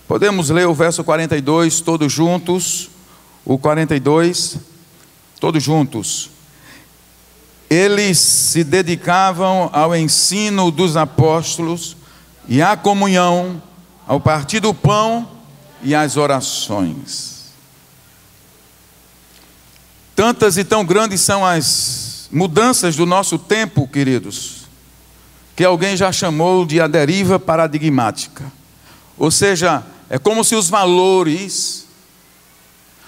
Podemos ler o verso 42, todos juntos. O 42, todos juntos. Eles se dedicavam ao ensino dos apóstolos e à comunhão, ao partir do pão e às orações. Tantas e tão grandes são as mudanças do nosso tempo, queridos, que alguém já chamou de a deriva paradigmática. Ou seja, é como se os valores,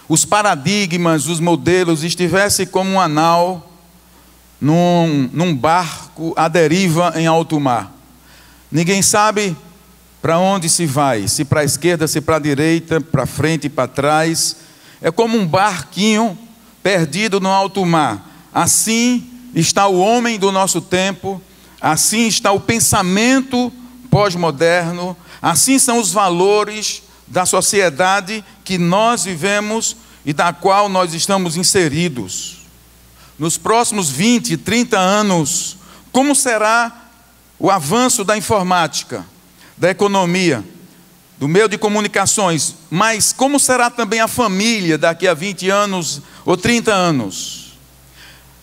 os paradigmas, os modelos estivessem como um anal num barco à deriva em alto mar. Ninguém sabe para onde se vai, se para a esquerda, se para a direita, para frente e para trás. É como um barquinho perdido no alto mar. Assim está o homem do nosso tempo, assim está o pensamento pós-moderno, assim são os valores da sociedade que nós vivemos e da qual nós estamos inseridos. Nos próximos 20, 30 anos, como será o avanço da informática, da economia, do meio de comunicações, mas como será também a família daqui a 20 anos ou 30 anos?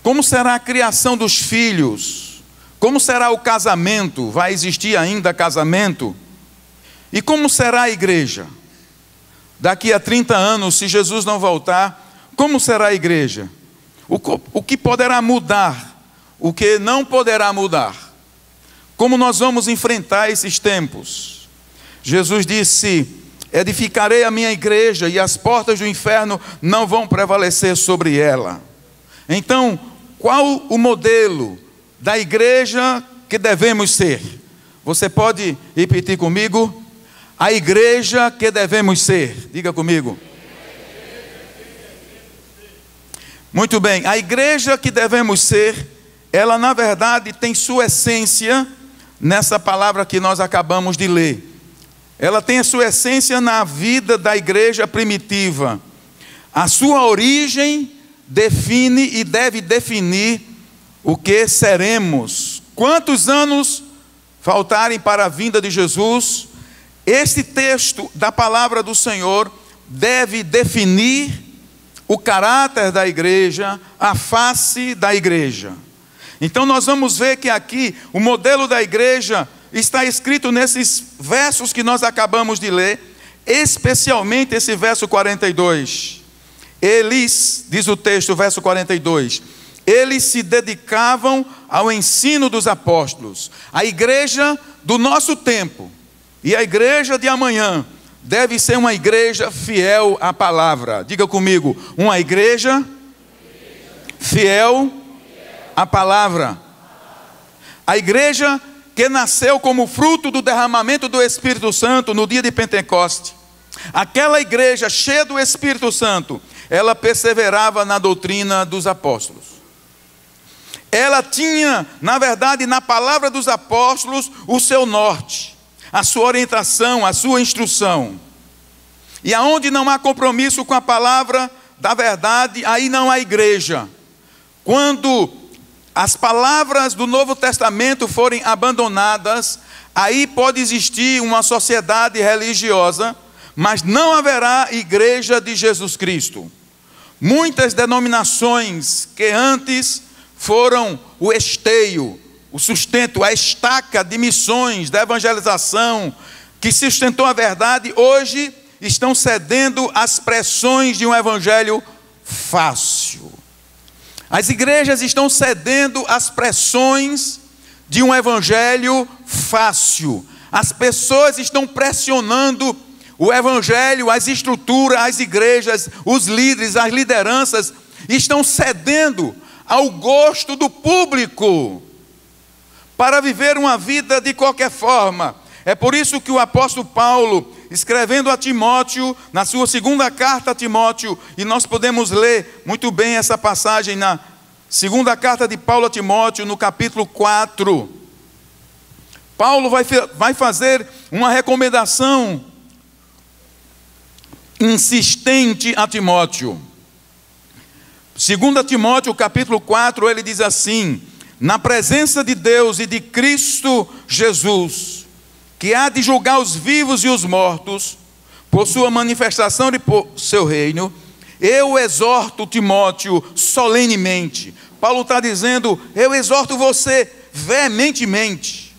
Como será a criação dos filhos? Como será o casamento? Vai existir ainda casamento? E como será a igreja? Daqui a 30 anos, se Jesus não voltar, como será a igreja? O que poderá mudar? O que não poderá mudar? Como nós vamos enfrentar esses tempos? Jesus disse: edificarei a minha igreja e as portas do inferno não vão prevalecer sobre ela. Então, qual o modelo da igreja que devemos ser? Você pode repetir comigo? A igreja que devemos ser. Diga comigo. Muito bem, a igreja que devemos ser, ela na verdade tem sua essência nessa palavra que nós acabamos de ler. Ela tem a sua essência na vida da igreja primitiva. A sua origem define e deve definir o que seremos. Quantos anos faltarem para a vinda de Jesus, este texto da palavra do Senhor deve definir o caráter da igreja, a face da igreja. Então nós vamos ver que aqui o modelo da igreja está escrito nesses versos que nós acabamos de ler, especialmente esse verso 42. Eles, diz o texto, verso 42, eles se dedicavam ao ensino dos apóstolos. A igreja do nosso tempo e a igreja de amanhã deve ser uma igreja fiel à palavra. Diga comigo, uma igreja fiel à palavra. A igreja que nasceu como fruto do derramamento do Espírito Santo no dia de Pentecoste. Aquela igreja cheia do Espírito Santo, ela perseverava na doutrina dos apóstolos. Ela tinha, na verdade, na palavra dos apóstolos, o seu norte, a sua orientação, a sua instrução. E aonde não há compromisso com a palavra da verdade, aí não há igreja. Quando as palavras do Novo Testamento forem abandonadas, aí pode existir uma sociedade religiosa, mas não haverá igreja de Jesus Cristo. Muitas denominações que antes foram o esteio, o sustento, a estaca de missões, da evangelização, que sustentou a verdade, hoje estão cedendo às pressões de um evangelho fácil. As igrejas estão cedendo às pressões de um evangelho fácil. As pessoas estão pressionando o evangelho, as estruturas, as igrejas, os líderes, as lideranças estão cedendo ao gosto do público para viver uma vida de qualquer forma. É por isso que o apóstolo Paulo, escrevendo a Timóteo, na sua segunda carta a Timóteo, e nós podemos ler muito bem essa passagem na segunda carta de Paulo a Timóteo, no capítulo 4. Paulo vai fazer uma recomendação insistente a Timóteo. 2 Timóteo, capítulo 4, ele diz assim: na presença de Deus e de Cristo Jesus, que há de julgar os vivos e os mortos, por sua manifestação e por seu reino, eu exorto Timóteo solenemente. Paulo está dizendo, eu exorto você veementemente.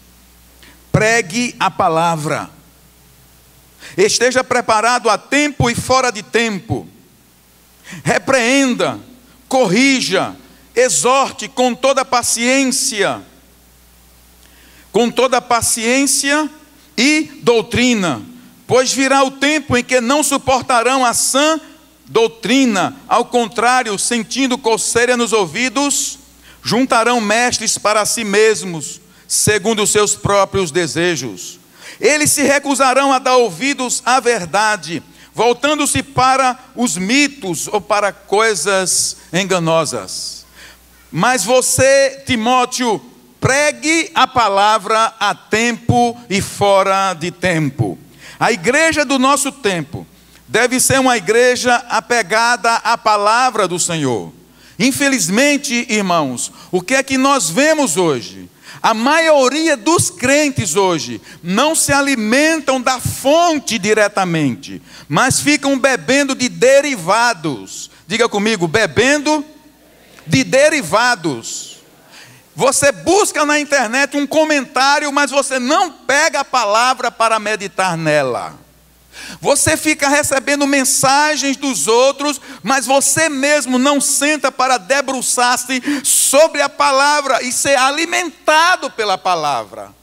Pregue a palavra. Esteja preparado a tempo e fora de tempo. Repreenda, corrija, exorte com toda paciência. Com toda paciência e doutrina. Pois virá o tempo em que não suportarão a sã doutrina. Ao contrário, sentindo coceira nos ouvidos, juntarão mestres para si mesmos, segundo os seus próprios desejos. Eles se recusarão a dar ouvidos à verdade, voltando-se para os mitos ou para coisas enganosas. Mas você, Timóteo, pregue a palavra a tempo e fora de tempo. A igreja do nosso tempo deve ser uma igreja apegada à palavra do Senhor. Infelizmente, irmãos, o que é que nós vemos hoje? A maioria dos crentes hoje não se alimentam da fonte diretamente, mas ficam bebendo de derivados. Diga comigo, bebendo de derivados. Você busca na internet um comentário, mas você não pega a palavra para meditar nela. Você fica recebendo mensagens dos outros, mas você mesmo não senta para debruçar-se sobre a palavra e ser alimentado pela palavra.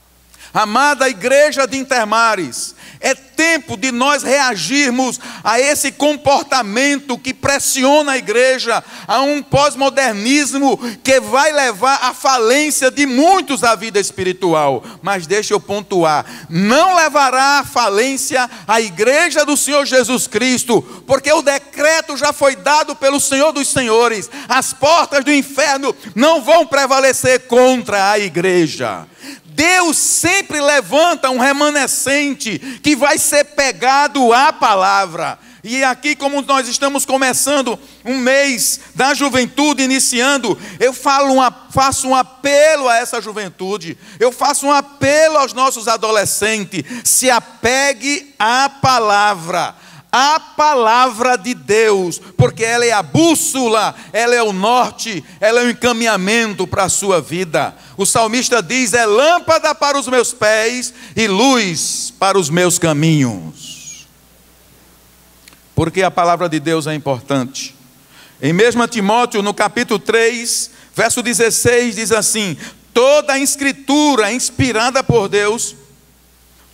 Amada igreja de Intermares, é tempo de nós reagirmos a esse comportamento que pressiona a igreja, a um pós-modernismo que vai levar à falência de muitos à vida espiritual. Mas deixa eu pontuar, não levará à falência a igreja do Senhor Jesus Cristo, porque o decreto já foi dado pelo Senhor dos Senhores. As portas do inferno não vão prevalecer contra a igreja. Deus sempre levanta um remanescente que vai ser pegado à palavra. E aqui, como nós estamos começando um mês da juventude, iniciando, eu faço um apelo a essa juventude, eu faço um apelo aos nossos adolescentes: se apegue à palavra de Deus, porque ela é a bússola, ela é o norte, ela é o encaminhamento para a sua vida. O salmista diz, é lâmpada para os meus pés e luz para os meus caminhos. Porque a palavra de Deus é importante. Em 1 Timóteo, no capítulo 3, verso 16, diz assim: toda a escritura é inspirada por Deus.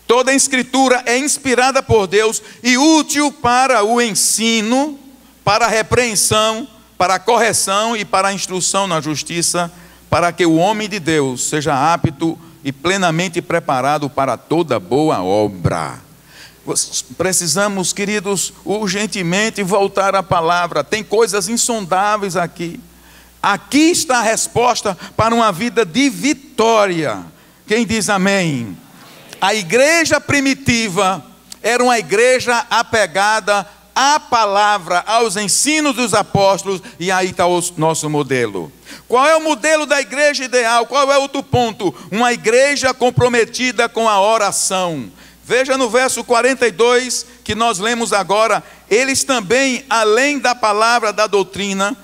Toda a escritura é inspirada por Deus e útil para o ensino, para a repreensão, para a correção e para a instrução na justiça, para que o homem de Deus seja apto e plenamente preparado para toda boa obra. Precisamos, queridos, urgentemente voltar à palavra. Tem coisas insondáveis aqui. Aqui está a resposta para uma vida de vitória. Quem diz amém? A igreja primitiva era uma igreja apegada à palavra, aos ensinos dos apóstolos, e aí está o nosso modelo. Qual é o modelo da igreja ideal? Qual é outro ponto? Uma igreja comprometida com a oração. Veja no verso 42, que nós lemos agora, eles também, além da palavra, da doutrina,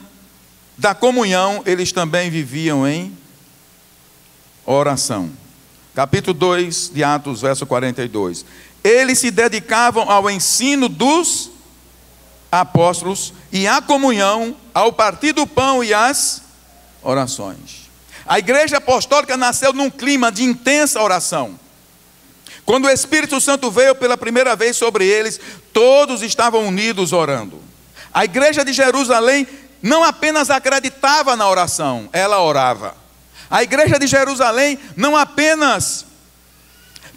da comunhão, eles também viviam em oração. Capítulo 2 de Atos, verso 42. Eles se dedicavam ao ensino dos apóstolos e à comunhão, ao partir do pão e às orações. A igreja apostólica nasceu num clima de intensa oração. Quando o Espírito Santo veio pela primeira vez sobre eles, todos estavam unidos orando. A igreja de Jerusalém não apenas acreditava na oração, ela orava. A igreja de Jerusalém não apenas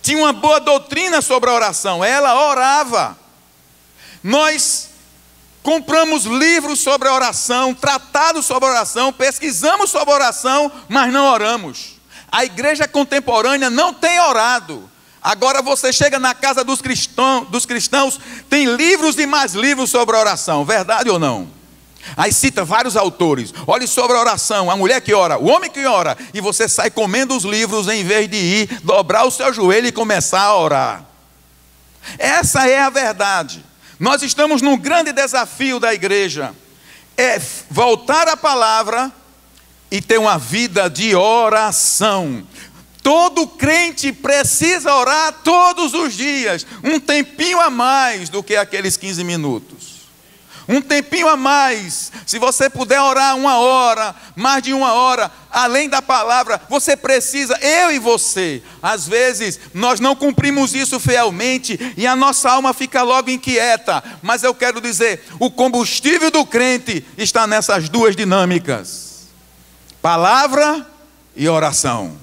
tinha uma boa doutrina sobre a oração, ela orava. Nós compramos livros sobre a oração, tratados sobre a oração, pesquisamos sobre a oração, mas não oramos. A igreja contemporânea não tem orado. Agora você chega na casa dos cristãos, tem livros e mais livros sobre a oração, verdade ou não? Aí cita vários autores, olhe sobre a oração, a mulher que ora, o homem que ora, e você sai comendo os livros em vez de ir, dobrar o seu joelho e começar a orar. Essa é a verdade. Nós estamos num grande desafio da igreja, é voltar à palavra e ter uma vida de oração. Todo crente precisa orar todos os dias, um tempinho a mais do que aqueles 15 minutos. Um tempinho a mais. Se você puder orar 1 hora, mais de 1 hora, além da palavra, você precisa, eu e você. Às vezes, nós não cumprimos isso fielmente e a nossa alma fica logo inquieta. Mas eu quero dizer, o combustível do crente está nessas duas dinâmicas: palavra e oração.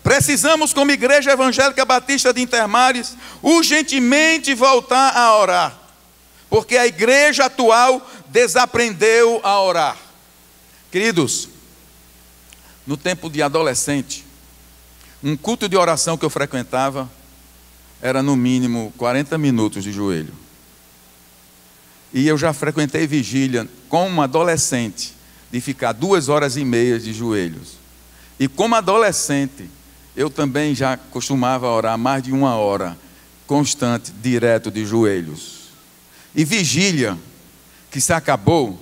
Precisamos, como Igreja Evangélica Batista de Intermares, urgentemente voltar a orar. Porque a igreja atual desaprendeu a orar. Queridos, no tempo de adolescente, um culto de oração que eu frequentava era no mínimo 40 minutos de joelho. E eu já frequentei vigília como adolescente, de ficar 2h30 de joelhos. E como adolescente, eu também já costumava orar mais de 1 hora, constante, direto de joelhos. E vigília, que se acabou,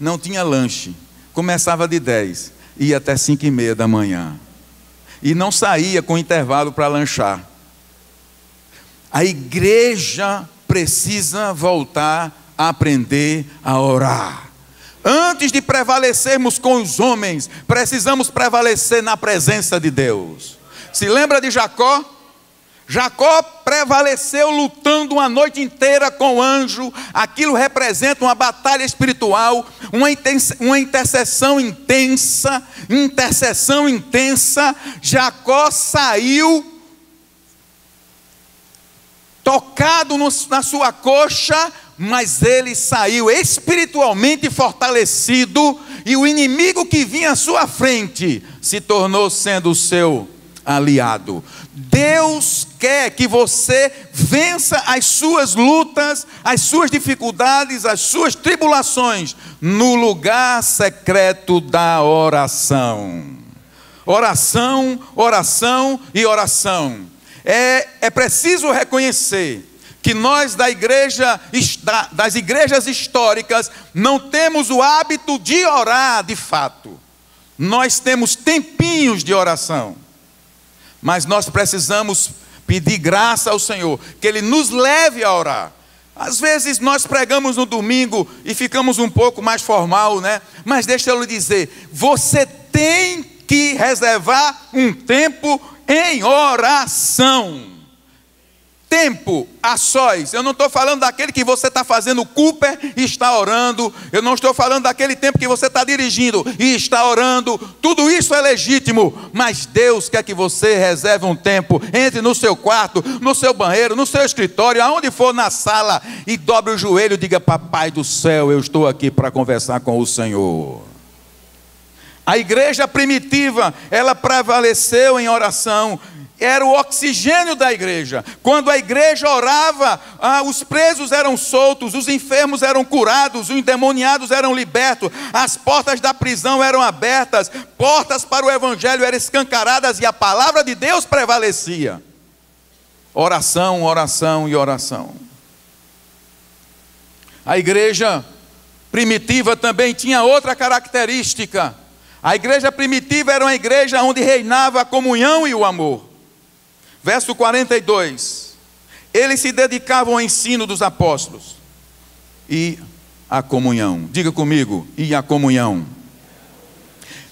não tinha lanche. Começava de 10, ia até 5h30 da manhã. E não saía com intervalo para lanchar. A igreja precisa voltar a aprender a orar. Antes de prevalecermos com os homens, precisamos prevalecer na presença de Deus. Se lembra de Jacó? Jacó prevaleceu lutando uma noite inteira com o anjo. Aquilo representa uma batalha espiritual, uma intercessão intensa. Jacó saiu tocado na sua coxa, mas ele saiu espiritualmente fortalecido, e o inimigo que vinha à sua frente se tornou sendo o seu aliado. Deus quer que você vença as suas lutas, as suas dificuldades, as suas tribulações no lugar secreto da oração. Oração, oração e oração. É preciso reconhecer que nós das igrejas históricas não temos o hábito de orar de fato. Nós temos tempinhos de oração. Mas nós precisamos pedir graça ao Senhor, que Ele nos leve a orar. Às vezes nós pregamos no domingo e ficamos um pouco mais formal, né? Mas deixa eu lhe dizer, você tem que reservar um tempo em oração. Tempo a sós. Eu não estou falando daquele que você está fazendo Cooper e está orando. Eu não estou falando daquele tempo que você está dirigindo e está orando. Tudo isso é legítimo, mas Deus quer que você reserve um tempo. Entre no seu quarto, no seu banheiro, no seu escritório, aonde for na sala, e dobre o joelho e diga: Papai do céu, eu estou aqui para conversar com o Senhor. A igreja primitiva, ela prevaleceu em oração. Era o oxigênio da igreja. Quando a igreja orava, os presos eram soltos, os enfermos eram curados, os endemoniados eram libertos, as portas da prisão eram abertas, portas para o evangelho eram escancaradas e a palavra de Deus prevalecia. Oração, oração e oração. A igreja primitiva também tinha outra característica. A igreja primitiva era uma igreja onde reinava a comunhão e o amor. Verso 42, eles se dedicavam ao ensino dos apóstolos e à comunhão. Diga comigo, e à comunhão.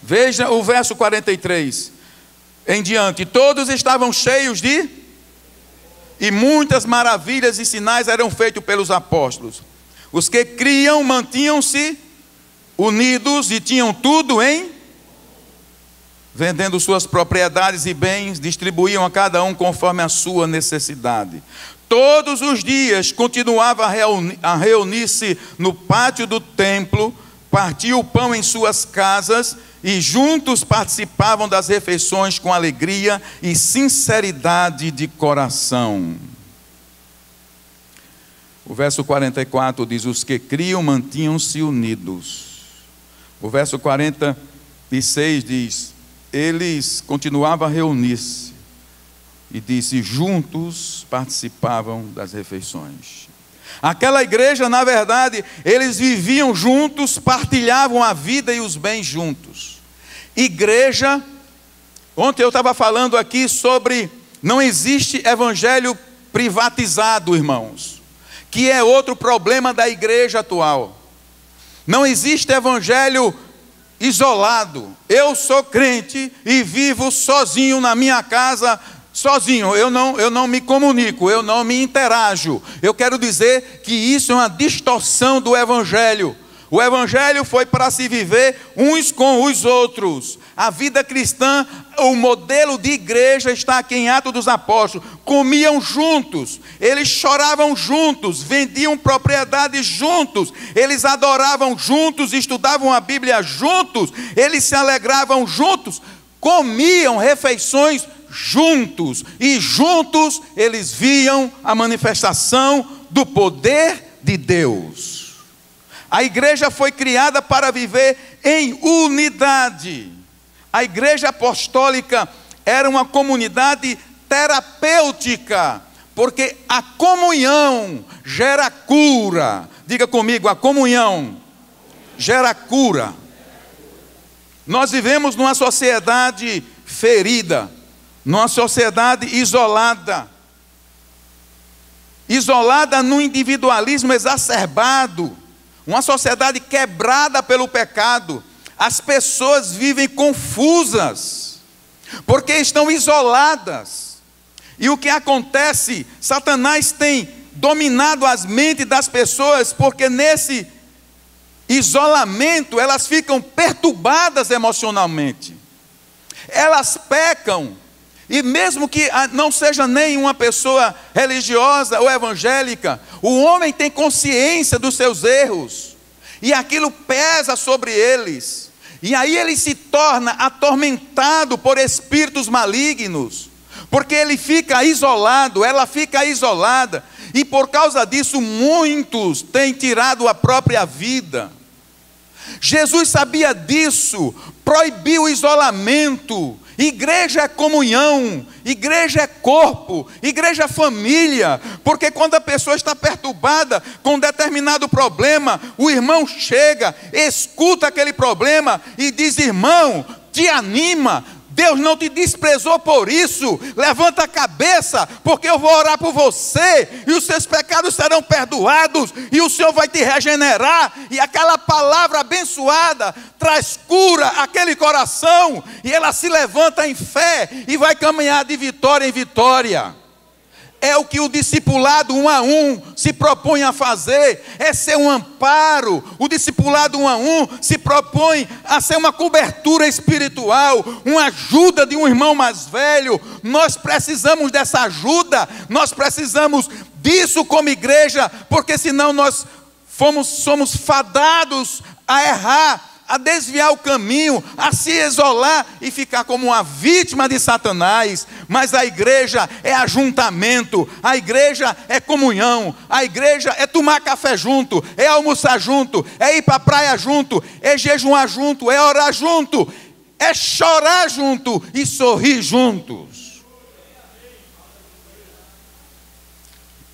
Veja o verso 43 em diante. Todos estavam cheios de... E muitas maravilhas e sinais eram feitos pelos apóstolos. Os que criam mantinham-se unidos e tinham tudo em... Vendendo suas propriedades e bens, distribuíam a cada um conforme a sua necessidade. Todos os dias continuava a reunir-se no pátio do templo, partiam o pão em suas casas e juntos participavam das refeições com alegria e sinceridade de coração. O verso 44 diz: os que criam mantinham-se unidos. O verso 46 diz: eles continuavam a reunir-se E disse: juntos participavam das refeições. Aquela igreja, na verdade, eles viviam juntos, partilhavam a vida e os bens juntos. Igreja, ontem eu estava falando aqui sobre não existe evangelho privatizado, irmãos, que é outro problema da igreja atual. Não existe evangelho isolado. Eu sou crente e vivo sozinho na minha casa, sozinho, eu não me comunico, eu não me interajo. Eu quero dizer que isso é uma distorção do evangelho. O evangelho foi para se viver uns com os outros. A vida cristã, o modelo de igreja está aqui em Atos dos Apóstolos. Comiam juntos, eles choravam juntos, vendiam propriedades juntos, eles adoravam juntos, estudavam a Bíblia juntos, eles se alegravam juntos, comiam refeições juntos, e juntos eles viam a manifestação do poder de Deus. A igreja foi criada para viver em unidade. A igreja apostólica era uma comunidade terapêutica, porque a comunhão gera cura. Diga comigo, a comunhão gera cura. Nós vivemos numa sociedade ferida, numa sociedade isolada, isolada no individualismo exacerbado, uma sociedade quebrada pelo pecado. As pessoas vivem confusas, porque estão isoladas. E o que acontece? Satanás tem dominado as mentes das pessoas, porque nesse isolamento elas ficam perturbadas emocionalmente. Elas pecam, e mesmo que não seja nem uma pessoa religiosa ou evangélica, o homem tem consciência dos seus erros, e aquilo pesa sobre eles, e aí ele se torna atormentado por espíritos malignos, porque ele fica isolado, ela fica isolada, e por causa disso muitos têm tirado a própria vida. Jesus sabia disso, proibiu o isolamento. Igreja é comunhão, igreja é corpo, igreja é família, porque quando a pessoa está perturbada com um determinado problema, o irmão chega, escuta aquele problema e diz: irmão, te anima, Deus não te desprezou por isso, levanta a cabeça, porque eu vou orar por você, e os seus pecados serão perdoados, e o Senhor vai te regenerar, e aquela palavra abençoada traz cura àquele coração, e ela se levanta em fé, e vai caminhar de vitória em vitória. É o que o discipulado 1 a 1 se propõe a fazer, é ser um amparo. O discipulado 1 a 1 se propõe a ser uma cobertura espiritual, uma ajuda de um irmão mais velho. Nós precisamos dessa ajuda, nós precisamos disso como igreja, porque senão nós somos fadados a errar, a desviar o caminho, a se isolar e ficar como uma vítima de Satanás. Mas a igreja é ajuntamento, a igreja é comunhão, a igreja é tomar café junto, é almoçar junto, é ir para a praia junto, é jejuar junto, é orar junto, é chorar junto e sorrir juntos.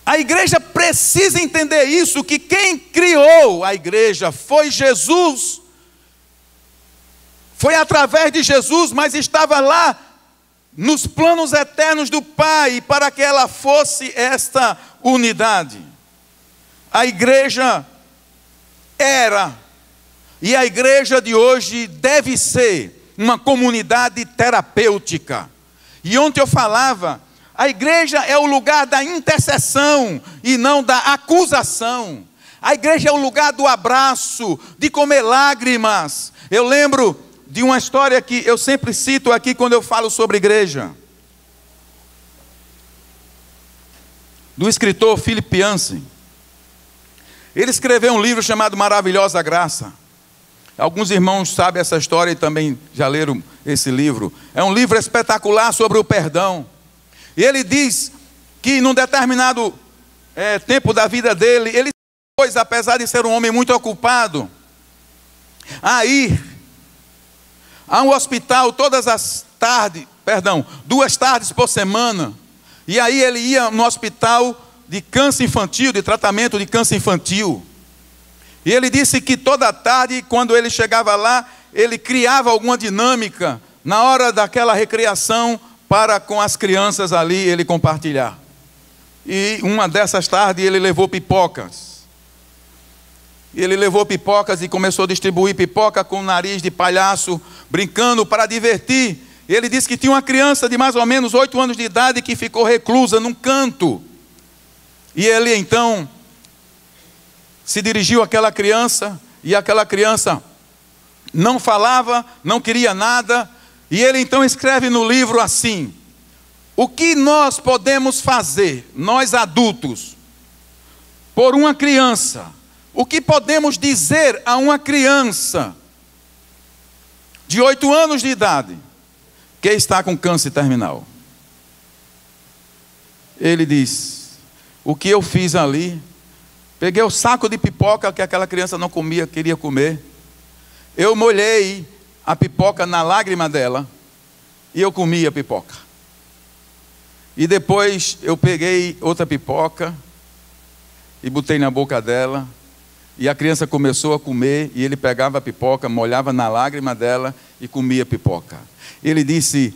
A igreja precisa entender isso, que quem criou a igreja foi Jesus. Foi através de Jesus, mas estava lá nos planos eternos do Pai, para que ela fosse esta unidade. A igreja era, e a igreja de hoje deve ser, uma comunidade terapêutica. E ontem eu falava, a igreja é o lugar da intercessão e não da acusação. A igreja é o lugar do abraço, de comer lágrimas. Eu lembro de uma história que eu sempre cito aqui quando eu falo sobre igreja, do escritor Philip Yancey. Ele escreveu um livro chamado Maravilhosa Graça. Alguns irmãos sabem essa história e também já leram esse livro. É um livro espetacular sobre o perdão. E ele diz que num determinado tempo da vida dele, ele, apesar de ser um homem muito ocupado, a ir a um hospital todas as tardes, 2 tardes por semana, E aí ele ia no hospital de câncer infantil, de tratamento de câncer infantil. E ele disse que toda tarde, quando ele chegava lá, ele criava alguma dinâmica na hora daquela recreação para com as crianças ali ele compartilhar. E uma dessas tardes ele levou pipocas. Ele levou pipocas e começou a distribuir pipoca com o nariz de palhaço, brincando para divertir. Ele disse que tinha uma criança de mais ou menos 8 anos de idade que ficou reclusa num canto. E ele então se dirigiu àquela criança, e aquela criança não falava, não queria nada. E ele então escreve no livro assim: o que nós podemos fazer, nós adultos, por uma criança? O que podemos dizer a uma criança de 8 anos de idade que está com câncer terminal? Ele diz: o que eu fiz ali, peguei o saco de pipoca que aquela criança não comia, queria comer, eu molhei a pipoca na lágrima dela e eu comi a pipoca. E depois eu peguei outra pipoca e botei na boca dela, e a criança começou a comer, e ele pegava a pipoca, molhava na lágrima dela e comia a pipoca. Ele disse: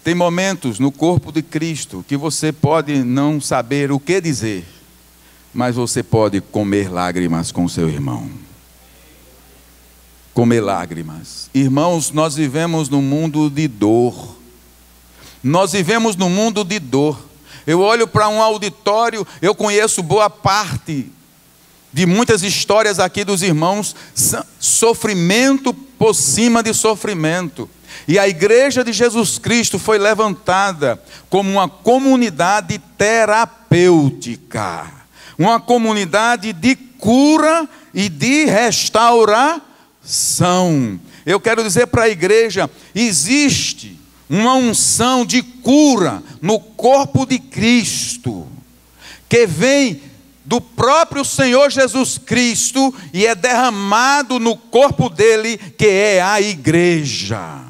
tem momentos no corpo de Cristo que você pode não saber o que dizer, mas você pode comer lágrimas com seu irmão. Comer lágrimas. Irmãos, nós vivemos num mundo de dor. Nós vivemos num mundo de dor. Eu olho para um auditório, eu conheço boa parte de muitas histórias aqui dos irmãos, sofrimento por cima de sofrimento. E a igreja de Jesus Cristo foi levantada como uma comunidade terapêutica, uma comunidade de cura e de restauração. Eu quero dizer para a igreja: existe uma unção de cura no corpo de Cristo, que vem do próprio Senhor Jesus Cristo e é derramado no corpo dele, que é a igreja.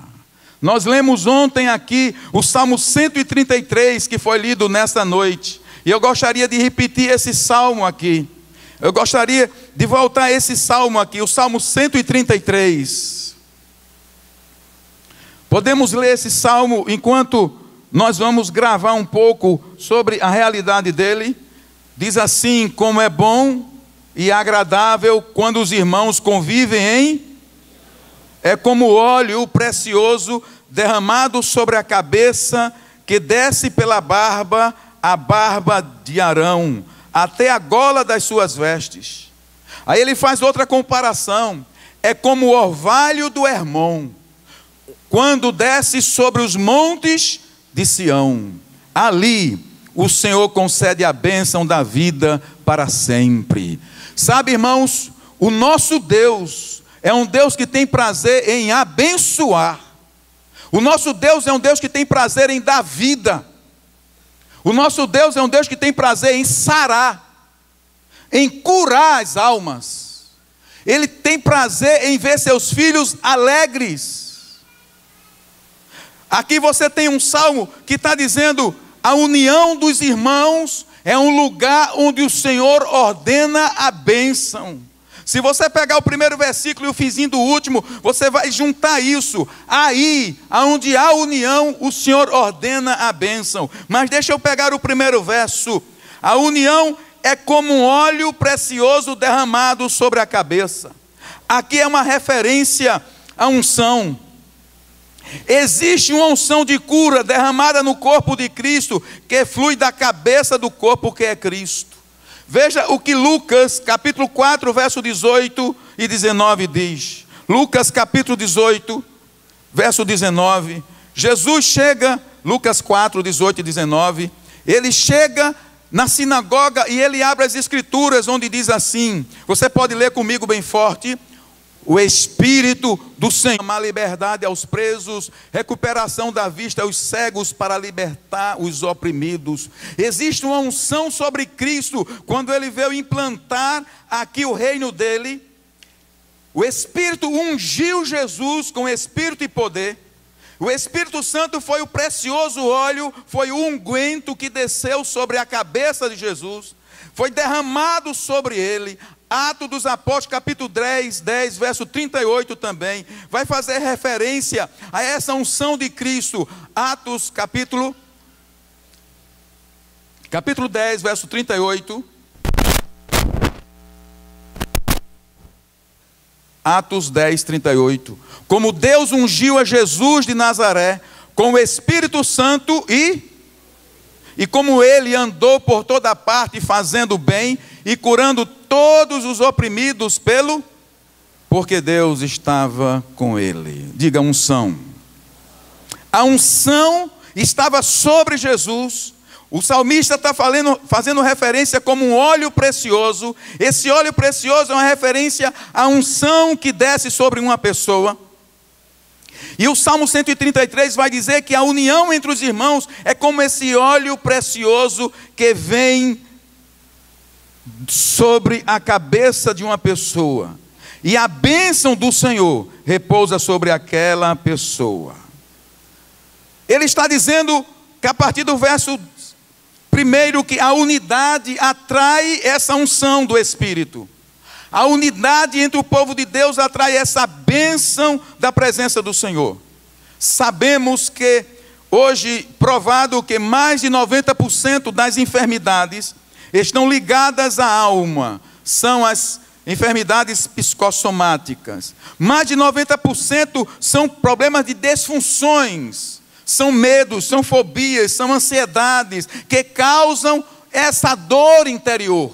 Nós lemos ontem aqui o Salmo 133, que foi lido nesta noite, e eu gostaria de repetir esse salmo aqui. Eu gostaria de voltar a esse salmo aqui, o Salmo 133. Podemos ler esse salmo enquanto nós vamos gravar um pouco sobre a realidade dele. Diz assim: como é bom e agradável quando os irmãos convivem é como óleo precioso derramado sobre a cabeça, que desce pela barba, a barba de Arão, até a gola das suas vestes. Aí ele faz outra comparação: é como o orvalho do Hermon, quando desce sobre os montes de Sião. Ali o Senhor concede a bênção da vida para sempre. Sabe, irmãos, o nosso Deus é um Deus que tem prazer em abençoar. O nosso Deus é um Deus que tem prazer em dar vida. O nosso Deus é um Deus que tem prazer em sarar, em curar as almas. Ele tem prazer em ver seus filhos alegres. Aqui você tem um salmo que está dizendo: a união dos irmãos é um lugar onde o Senhor ordena a bênção. Se você pegar o primeiro versículo e o finzinho do último, você vai juntar isso. Aí, aonde há união, o Senhor ordena a bênção. Mas deixa eu pegar o primeiro verso. A união é como um óleo precioso derramado sobre a cabeça. Aqui é uma referência à unção. Existe uma unção de cura derramada no corpo de Cristo, que flui da cabeça do corpo, que é Cristo. Veja o que Lucas capítulo 4, verso 18 e 19 diz. Lucas capítulo 18, verso 19. Jesus chega, Lucas 4, 18 e 19. Ele chega na sinagoga e ele abre as escrituras, onde diz assim, você pode ler comigo bem forte: o Espírito do Senhor, uma liberdade aos presos, recuperação da vista aos cegos, para libertar os oprimidos. Existe uma unção sobre Cristo, quando Ele veio implantar aqui o reino dEle. O Espírito ungiu Jesus com Espírito e poder. O Espírito Santo foi o precioso óleo, foi o unguento que desceu sobre a cabeça de Jesus, foi derramado sobre ele. Atos dos Apóstolos, capítulo 10, verso 38 também, vai fazer referência a essa unção de Cristo. Atos, capítulo 10, verso 38. Atos 10, 38. Como Deus ungiu a Jesus de Nazaré com o Espírito Santo e como ele andou por toda parte fazendo bem e curando todos os oprimidos porque Deus estava com ele. Diga unção. A unção estava sobre Jesus. O salmista está fazendo referência como um óleo precioso. Esse óleo precioso é uma referência à unção que desce sobre uma pessoa. E o Salmo 133 vai dizer que a união entre os irmãos é como esse óleo precioso que vem sobre a cabeça de uma pessoa. E a bênção do Senhor repousa sobre aquela pessoa. Ele está dizendo que a partir do verso primeiro, que a unidade atrai essa unção do Espírito. A unidade entre o povo de Deus atrai essa bênção da presença do Senhor. Sabemos que hoje, provado que mais de 90% das enfermidades estão ligadas à alma. São as enfermidades psicossomáticas. Mais de 90% são problemas de disfunções. São medos, são fobias, são ansiedades que causam essa dor interior,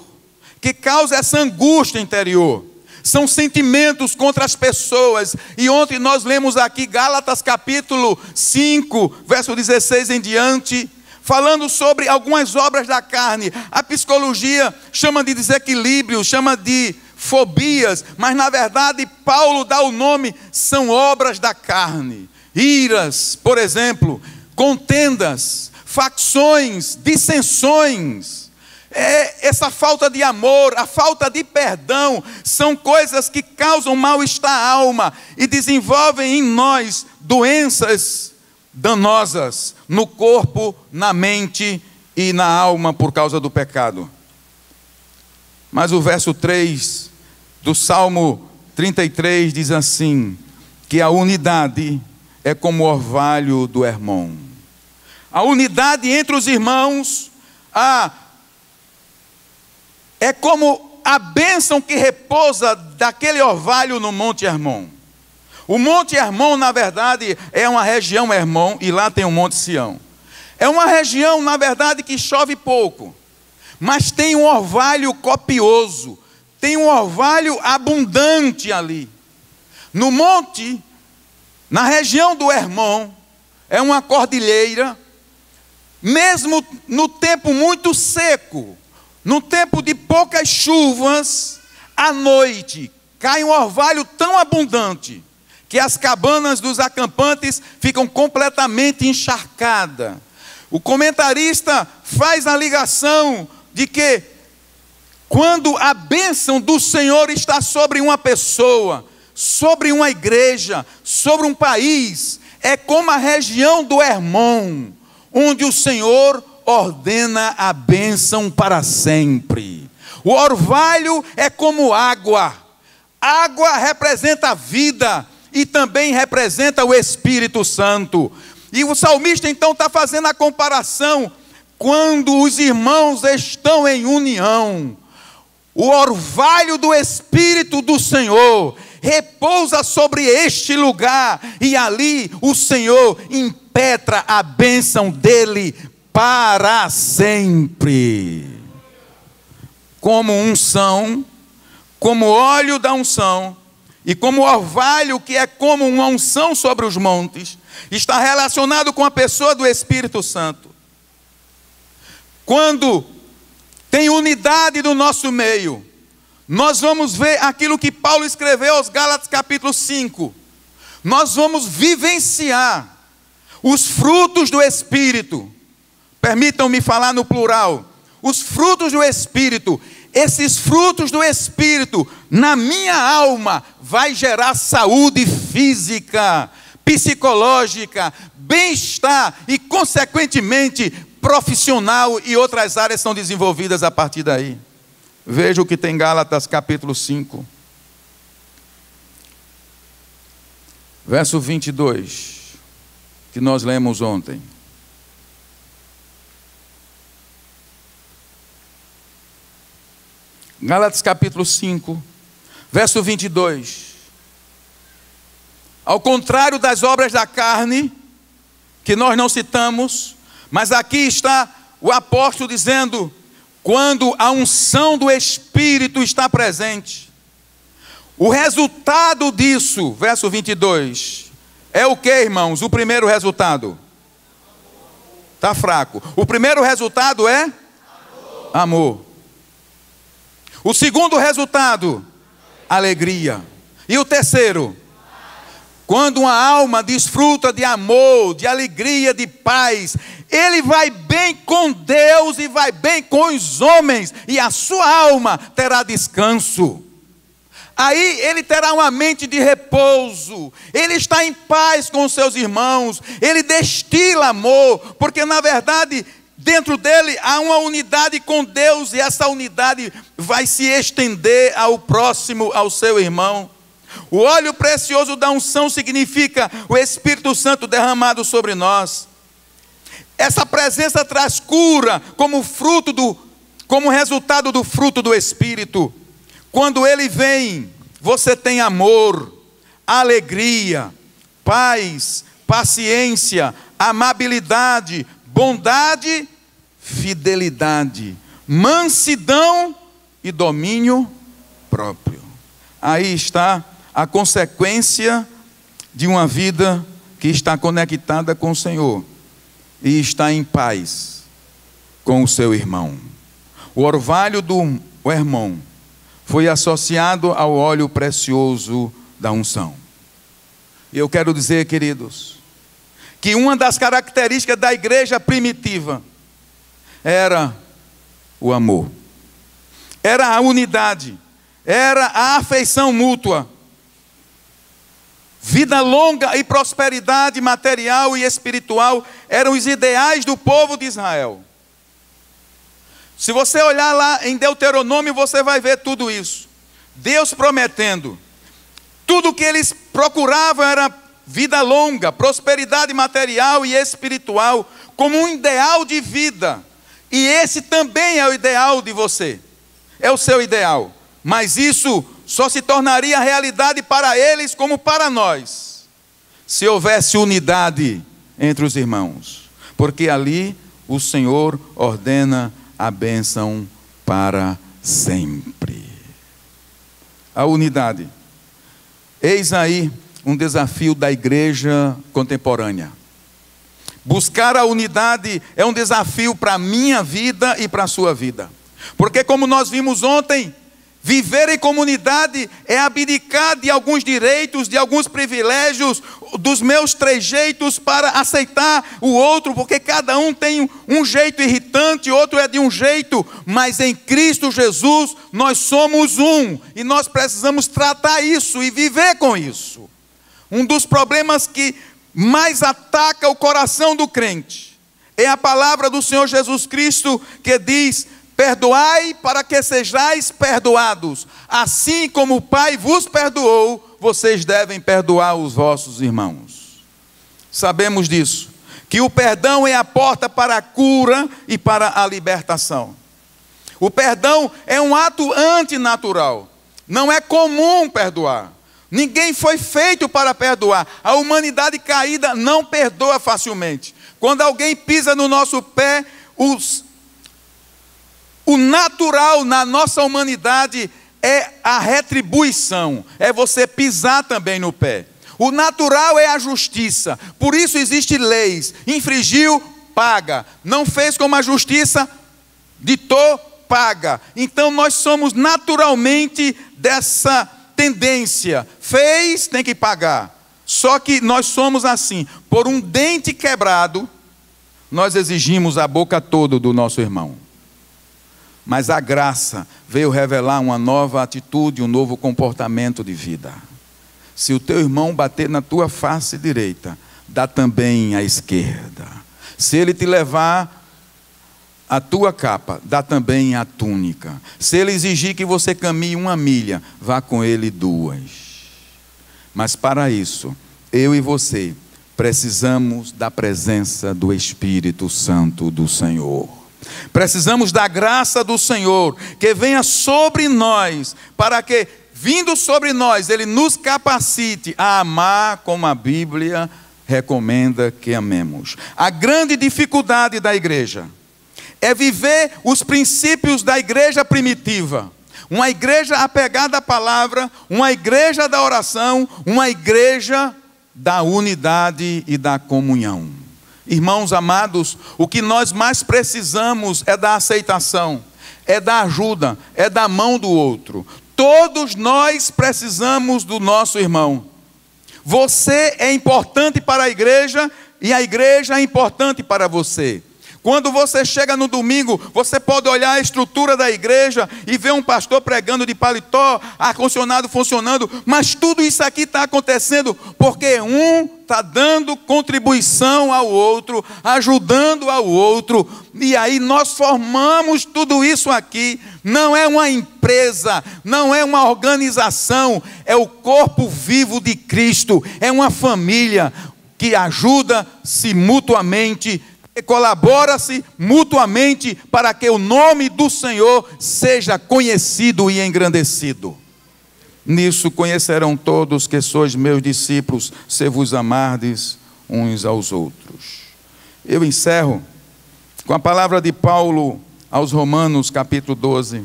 que causam essa angústia interior. São sentimentos contra as pessoas. E ontem nós lemos aqui Gálatas capítulo 5, verso 16 em diante, falando sobre algumas obras da carne. A psicologia chama de desequilíbrio, chama de fobias, mas na verdade Paulo dá o nome, são obras da carne. Iras, por exemplo, contendas, facções, dissensões, essa falta de amor, a falta de perdão, são coisas que causam mal-estar à alma e desenvolvem em nós doenças danosas no corpo, na mente e na alma por causa do pecado. Mas o verso 3 do Salmo 33 diz assim, que a unidade é como o orvalho do Hermon. A unidade entre os irmãos é como a bênção que repousa daquele orvalho no Monte Hermon. O Monte Hermon, na verdade, é uma região Hermon, e lá tem o Monte Sião. É uma região, na verdade, que chove pouco, mas tem um orvalho copioso, tem um orvalho abundante ali. No monte, na região do Hermon, é uma cordilheira, mesmo no tempo muito seco, no tempo de poucas chuvas, à noite, cai um orvalho tão abundante, que as cabanas dos acampantes ficam completamente encharcadas. O comentarista faz a ligação de que, quando a bênção do Senhor está sobre uma pessoa, sobre uma igreja, sobre um país, é como a região do Hermon, onde o Senhor ordena a bênção para sempre. O orvalho é como água. Água representa a vida e também representa o Espírito Santo. E o salmista então está fazendo a comparação, quando os irmãos estão em união, o orvalho do Espírito do Senhor repousa sobre este lugar, e ali o Senhor impetra a bênção dele para sempre. Como unção, como óleo da unção, e como orvalho que é como uma unção sobre os montes, está relacionado com a pessoa do Espírito Santo. Quando tem unidade do nosso meio, nós vamos ver aquilo que Paulo escreveu aos Gálatas capítulo 5. Nós vamos vivenciar os frutos do Espírito. Permitam-me falar no plural. Os frutos do Espírito. Esses frutos do Espírito na minha alma vai gerar saúde física, psicológica, bem-estar e, consequentemente, profissional, e outras áreas são desenvolvidas a partir daí. Veja o que tem Gálatas capítulo 5, verso 22, que nós lemos ontem. Gálatas capítulo 5, verso 22. Ao contrário das obras da carne, que nós não citamos, mas aqui está o apóstolo dizendo: quando a unção do Espírito está presente, o resultado disso, verso 22, é o que, irmãos? O primeiro resultado? Está fraco. O primeiro resultado é? Amor. O segundo resultado? Alegria. E o terceiro? Quando uma alma desfruta de amor, de alegria, de paz, ele vai bem com Deus e vai bem com os homens, e a sua alma terá descanso. Aí ele terá uma mente de repouso, ele está em paz com os seus irmãos, ele destila amor, porque na verdade dentro dele há uma unidade com Deus, e essa unidade vai se estender ao próximo, ao seu irmão. O óleo precioso da unção significa o Espírito Santo derramado sobre nós. Essa presença traz cura como resultado do fruto do Espírito. Quando ele vem, você tem amor, alegria, paz, paciência, amabilidade, bondade, fidelidade, mansidão e domínio próprio. Aí está a consequência de uma vida que está conectada com o Senhor e está em paz com o seu irmão. O orvalho do irmão foi associado ao óleo precioso da unção. E eu quero dizer, queridos, que uma das características da igreja primitiva era o amor, era a unidade, era a afeição mútua. Vida longa e prosperidade material e espiritual eram os ideais do povo de Israel. Se você olhar lá em Deuteronômio, você vai ver tudo isso. Deus prometendo. Tudo o que eles procuravam era vida longa, prosperidade material e espiritual, como um ideal de vida. E esse também é o ideal de você. É o seu ideal. Mas isso só se tornaria realidade para eles como para nós, se houvesse unidade entre os irmãos. Porque ali o Senhor ordena a bênção para sempre. A unidade. Eis aí um desafio da igreja contemporânea. Buscar a unidade é um desafio para a minha vida e para a sua vida. Porque, como nós vimos ontem, viver em comunidade é abdicar de alguns direitos, de alguns privilégios, dos meus trejeitos para aceitar o outro, porque cada um tem um jeito irritante, outro é de um jeito, mas em Cristo Jesus nós somos um, e nós precisamos tratar isso e viver com isso. Um dos problemas que mais ataca o coração do crente é a palavra do Senhor Jesus Cristo, que diz: perdoai para que sejais perdoados. Assim como o Pai vos perdoou, vocês devem perdoar os vossos irmãos. Sabemos disso, que o perdão é a porta para a cura e para a libertação. O perdão é um ato antinatural. Não é comum perdoar. Ninguém foi feito para perdoar. A humanidade caída não perdoa facilmente. Quando alguém pisa no nosso pé, o natural na nossa humanidade é a retribuição, é você pisar também no pé. O natural é a justiça, por isso existem leis. Infringiu, paga. Não fez como a justiça ditou, paga. Então nós somos naturalmente dessa tendência. Fez, tem que pagar. Só que nós somos assim. Por um dente quebrado, nós exigimos a boca toda do nosso irmão. Mas a graça veio revelar uma nova atitude, um novo comportamento de vida. Se o teu irmão bater na tua face direita, dá também a esquerda. Se ele te levar a tua capa, dá também a túnica. Se ele exigir que você caminhe 1 milha, vá com ele 2. Mas para isso, eu e você precisamos da presença do Espírito Santo do Senhor. Precisamos da graça do Senhor, que venha sobre nós, para que, vindo sobre nós, Ele nos capacite a amar como a Bíblia recomenda que amemos. A grande dificuldade da igreja é viver os princípios da igreja primitiva. Uma igreja apegada à palavra, uma igreja da oração, uma igreja da unidade e da comunhão. Irmãos amados, o que nós mais precisamos é da aceitação, é da ajuda, é da mão do outro. Todos nós precisamos do nosso irmão. Você é importante para a igreja e a igreja é importante para você. Quando você chega no domingo, você pode olhar a estrutura da igreja e ver um pastor pregando de paletó, ar-condicionado funcionando, mas tudo isso aqui está acontecendo porque um está dando contribuição ao outro, ajudando ao outro, e aí nós formamos tudo isso aqui. Não é uma empresa, não é uma organização, é o corpo vivo de Cristo, é uma família que ajuda-se mutuamente, colabora-se mutuamente para que o nome do Senhor seja conhecido e engrandecido. Nisso conhecerão todos que sois meus discípulos, se vos amardes uns aos outros. Eu encerro com a palavra de Paulo aos Romanos, capítulo 12,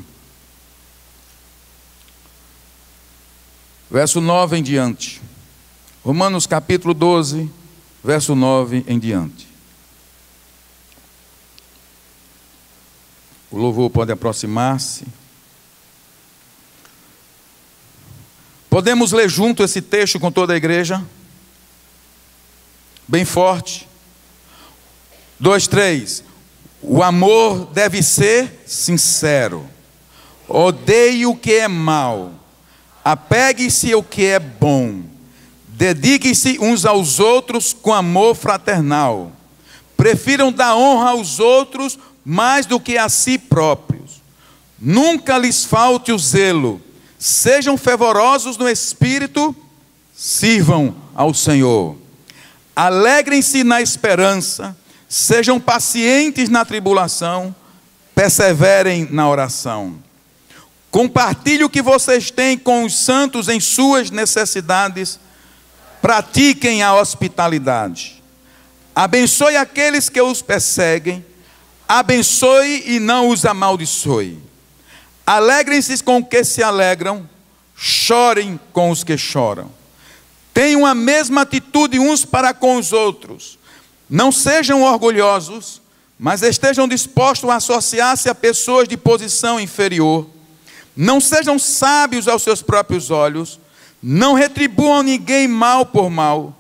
verso 9 em diante. Romanos, capítulo 12, verso 9 em diante. O louvor pode aproximar-se. Podemos ler junto esse texto com toda a igreja? Bem forte. 2, 3. O amor deve ser sincero. Odeie o que é mal. Apegue-se ao que é bom. Dediquem-se uns aos outros com amor fraternal. Prefiram dar honra aos outros mais do que a si próprios. Nunca lhes falte o zelo. Sejam fervorosos no espírito, sirvam ao Senhor. Alegrem-se na esperança, sejam pacientes na tribulação, perseverem na oração. Compartilhe o que vocês têm com os santos em suas necessidades, pratiquem a hospitalidade. Abençoe aqueles que os perseguem, abençoe e não os amaldiçoe. Alegrem-se com os que se alegram, chorem com os que choram. Tenham a mesma atitude uns para com os outros. Não sejam orgulhosos, mas estejam dispostos a associar-se a pessoas de posição inferior. Não sejam sábios aos seus próprios olhos. Não retribuam ninguém mal por mal.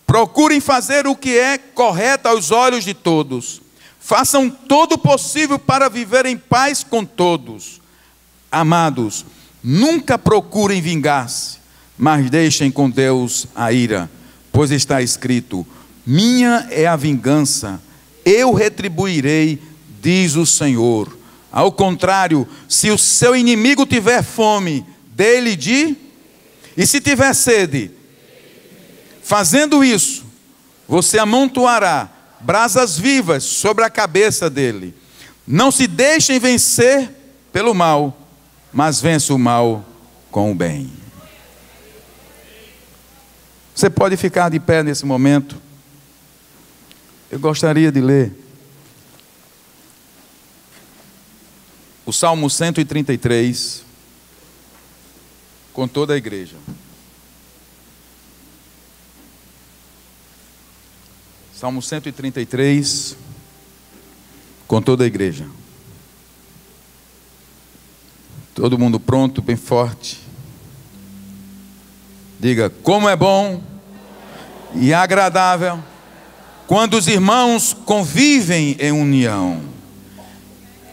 Procurem fazer o que é correto aos olhos de todos. Façam todo o possível para viver em paz com todos. Amados, nunca procurem vingar-se, mas deixem com Deus a ira, pois está escrito: minha é a vingança, eu retribuirei, diz o Senhor. Ao contrário, se o seu inimigo tiver fome, dê-lhe e se tiver sede, fazendo isso, você amontoará brasas vivas sobre a cabeça dele. Não se deixem vencer pelo mal, mas vença o mal com o bem. Você pode ficar de pé nesse momento. Eu gostaria de ler o Salmo 133 com toda a igreja. Salmo 133 com toda a igreja. Todo mundo pronto, bem forte. Diga: como é bom e agradável quando os irmãos convivem em união.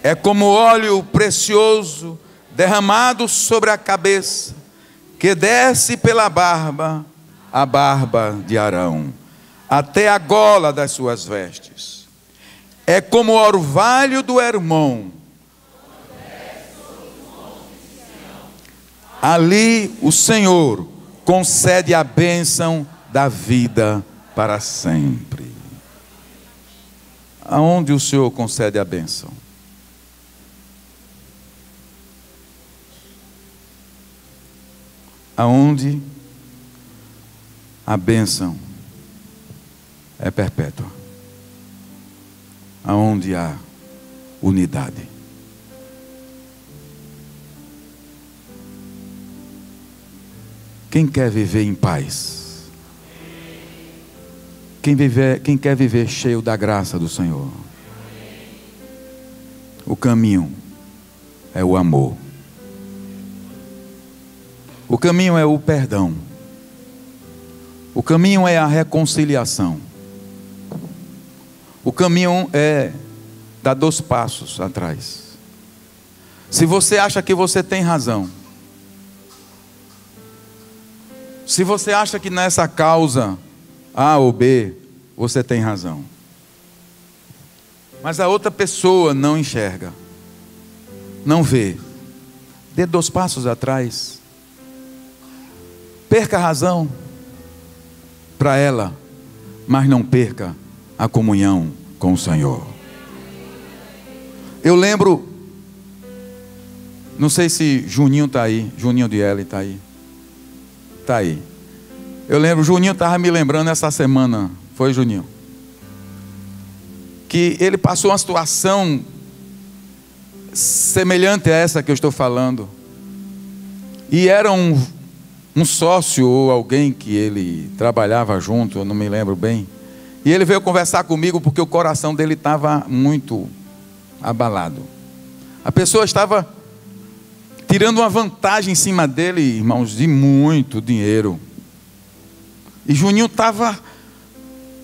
É como óleo precioso derramado sobre a cabeça, que desce pela barba, a barba de Arão, até a gola das suas vestes. É como o orvalho do Hermon. Ali o Senhor concede a bênção da vida para sempre. Aonde o Senhor concede a bênção? Aonde a bênção é perpétua. Aonde há unidade. Quem quer viver em paz? Quem quer viver cheio da graça do Senhor? O caminho é o amor. O caminho é o perdão. O caminho é a reconciliação. O caminho é dar 2 passos atrás. Se você acha que você tem razão, se você acha que nessa causa A ou B, você tem razão, mas a outra pessoa não enxerga, não vê, dê 2 passos atrás. Perca a razão para ela, mas não perca a comunhão com o Senhor. Eu lembro, não sei se Juninho está aí, Juninho de Ellen está aí. Está aí. Eu lembro, Juninho estava me lembrando essa semana, foi Juninho? Que ele passou uma situação semelhante a essa que eu estou falando. E era um sócio ou alguém que ele trabalhava junto, eu não me lembro bem. E ele veio conversar comigo porque o coração dele estava muito abalado. A pessoa estava tirando uma vantagem em cima dele, irmãos, de muito dinheiro. E Juninho estava,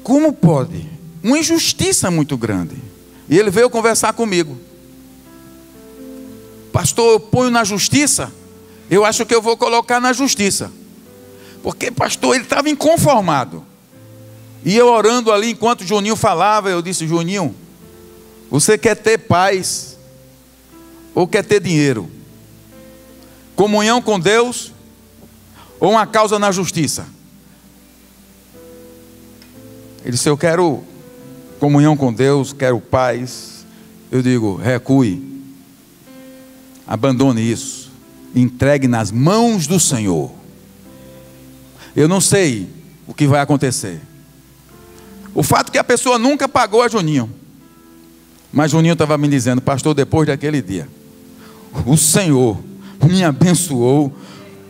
como pode? Uma injustiça muito grande. E ele veio conversar comigo. Pastor, eu ponho na justiça? Eu acho que eu vou colocar na justiça. Porque, pastor, ele estava inconformado. E eu orando ali, enquanto Juninho falava, eu disse: Juninho, você quer ter paz ou quer ter dinheiro? Comunhão com Deus ou uma causa na justiça? Ele disse: eu quero comunhão com Deus, quero paz. Eu digo: recue, abandone isso, entregue nas mãos do Senhor. Eu não sei o que vai acontecer. O fato é que a pessoa nunca pagou a Juninho, mas Juninho estava me dizendo: pastor, depois daquele dia, o Senhor me abençoou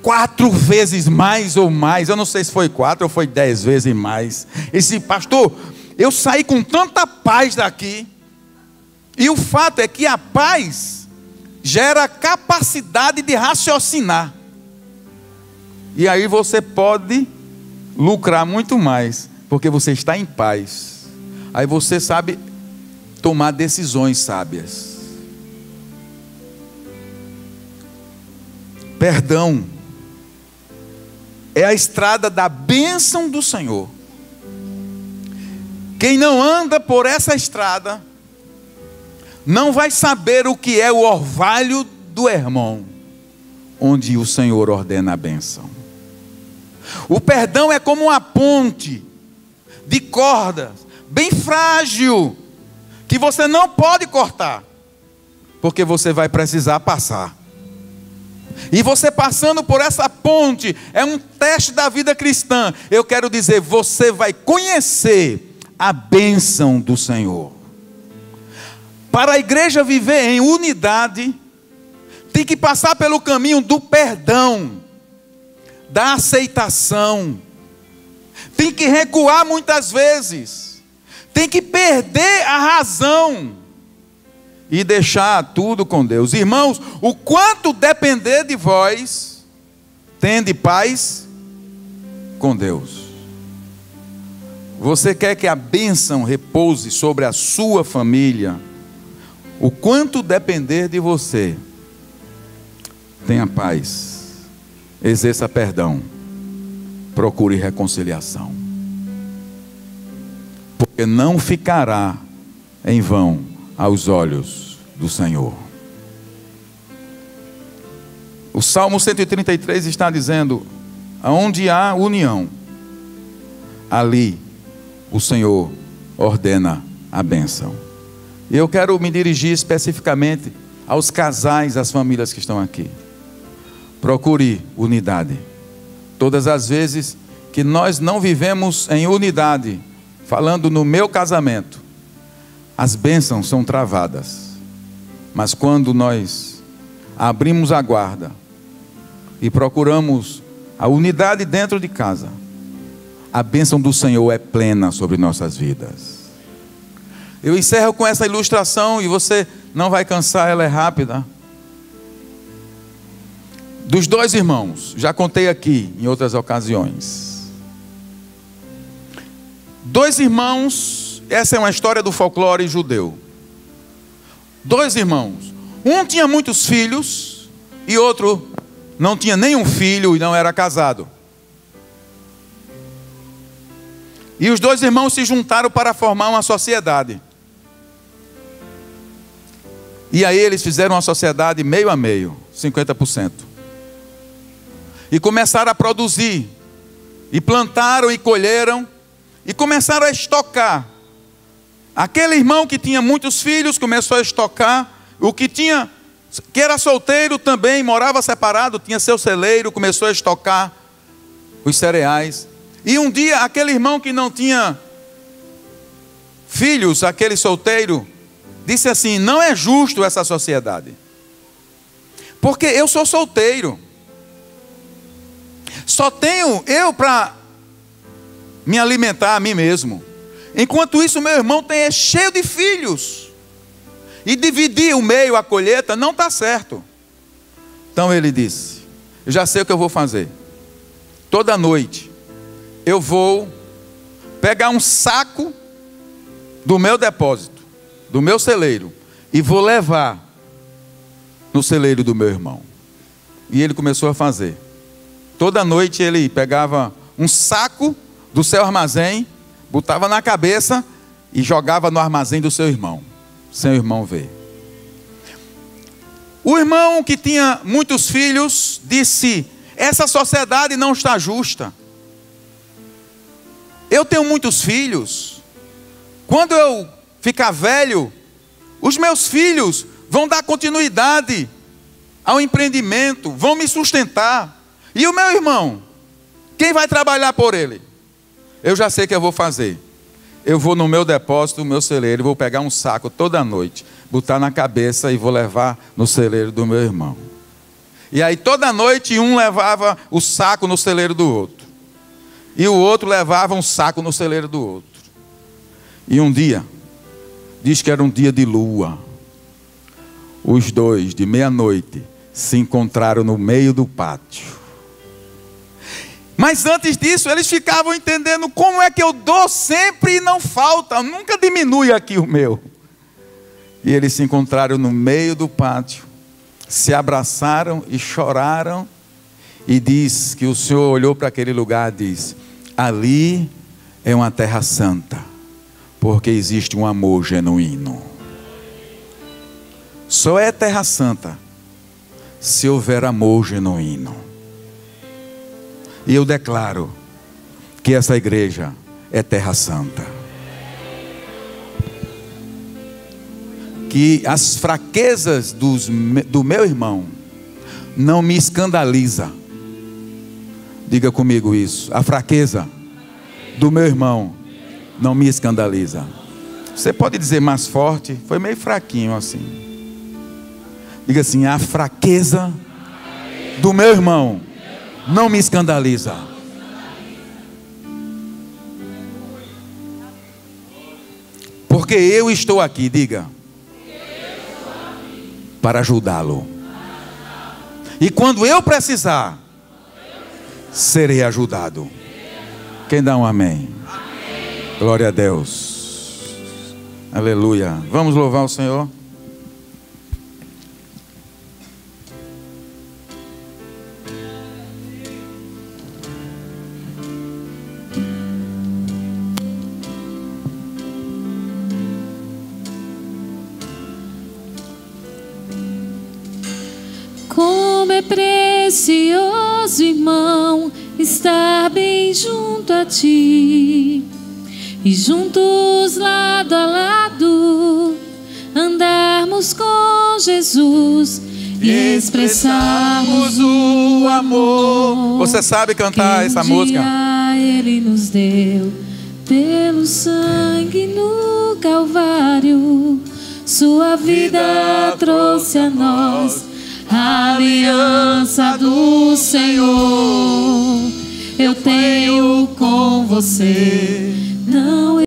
4 vezes mais ou mais. Eu não sei se foi 4 ou foi 10 vezes mais. Esse pastor, eu saí com tanta paz daqui. E o fato é que a paz gera capacidade de raciocinar. E aí você pode lucrar muito mais, porque você está em paz. Aí você sabe tomar decisões sábias. Perdão é a estrada da bênção do Senhor. Quem não anda por essa estrada não vai saber o que é o orvalho do Hermon, onde o Senhor ordena a bênção. O perdão é como uma ponte de cordas, bem frágil, que você não pode cortar, porque você vai precisar passar. E você passando por essa ponte é um teste da vida cristã. Eu quero dizer, você vai conhecer a bênção do Senhor. Para a igreja viver em unidade, tem que passar pelo caminho do perdão, da aceitação. Tem que recuar muitas vezes. Tem que perder a razão e deixar tudo com Deus. Irmãos, o quanto depender de vós, tende paz com Deus. Você quer que a bênção repouse sobre a sua família? O quanto depender de você, tenha paz exerça perdão, procure reconciliação, porque não ficará em vão aos olhos do Senhor. O Salmo 133 está dizendo: aonde há união, ali o Senhor ordena a bênção. E eu quero me dirigir especificamente aos casais, às famílias que estão aqui. Procure unidade. Todas as vezes que nós não vivemos em unidade, falando no meu casamento, as bênçãos são travadas. Mas quando nós abrimos a guarda e procuramos a unidade dentro de casa, a bênção do Senhor é plena sobre nossas vidas. Eu encerro com essa ilustração e você não vai cansar, ela é rápida. Dos dois irmãos, já contei aqui em outras ocasiões. Dois irmãos, essa é uma história do folclore judeu. Dois irmãos, um tinha muitos filhos e outro não tinha nenhum filho e não era casado. E os dois irmãos se juntaram para formar uma sociedade. E aí eles fizeram uma sociedade meio a meio, 50%. E começaram a produzir. E plantaram e colheram. E começaram a estocar. Aquele irmão que tinha muitos filhos começou a estocar. O que era solteiro também, morava separado, tinha seu celeiro, começou a estocar os cereais. E um dia aquele irmão que não tinha filhos, aquele solteiro, disse assim: não é justo essa sociedade, porque eu sou solteiro, só tenho eu para me alimentar a mim mesmo, enquanto isso meu irmão é cheio de filhos, e dividir o meio, a colheita, não está certo. Então ele disse: eu já sei o que eu vou fazer. Toda noite eu vou pegar um saco do meu depósito, do meu celeiro, e vou levar no celeiro do meu irmão. E ele começou a fazer. Toda noite ele pegava um saco do seu armazém, botava na cabeça e jogava no armazém do seu irmão, sem o irmão ver. O irmão que tinha muitos filhos disse: essa sociedade não está justa. Eu tenho muitos filhos. Quando eu ficar velho, os meus filhos vão dar continuidade ao empreendimento, vão me sustentar. E o meu irmão, quem vai trabalhar por ele? Eu já sei o que eu vou fazer. Eu vou no meu depósito, no meu celeiro, vou pegar um saco toda noite, botar na cabeça e vou levar no celeiro do meu irmão. E aí toda noite um levava o saco no celeiro do outro. E o outro levava um saco no celeiro do outro. E um dia, diz que era um dia de lua, os dois, de meia-noite, se encontraram no meio do pátio. Mas antes disso, eles ficavam entendendo: como é que eu dou sempre e não falta, nunca diminui aqui o meu. E eles se encontraram no meio do pátio, se abraçaram e choraram. E diz que o Senhor olhou para aquele lugar e disse: ali é uma terra santa, porque existe um amor genuíno. Só é terra santa se houver amor genuíno. E eu declaro que essa igreja é terra santa. Que as fraquezas do meu irmão não me escandaliza. Diga comigo isso: a fraqueza do meu irmão não me escandaliza. Você pode dizer mais forte, foi meio fraquinho assim. Diga assim: a fraqueza do meu irmão não me escandaliza. Porque eu estou aqui, diga, para ajudá-lo. E quando eu precisar, serei ajudado. Quem dá um amém? Amém. Glória a Deus. Aleluia. Vamos louvar o Senhor. é precioso, irmão, estar bem junto a ti, e juntos lado a lado andarmos com Jesus e expressarmos o amor. Você sabe cantar essa música? Ele nos deu pelo sangue no Calvário. Sua vida trouxe a nós a aliança do Senhor. Eu tenho com você, não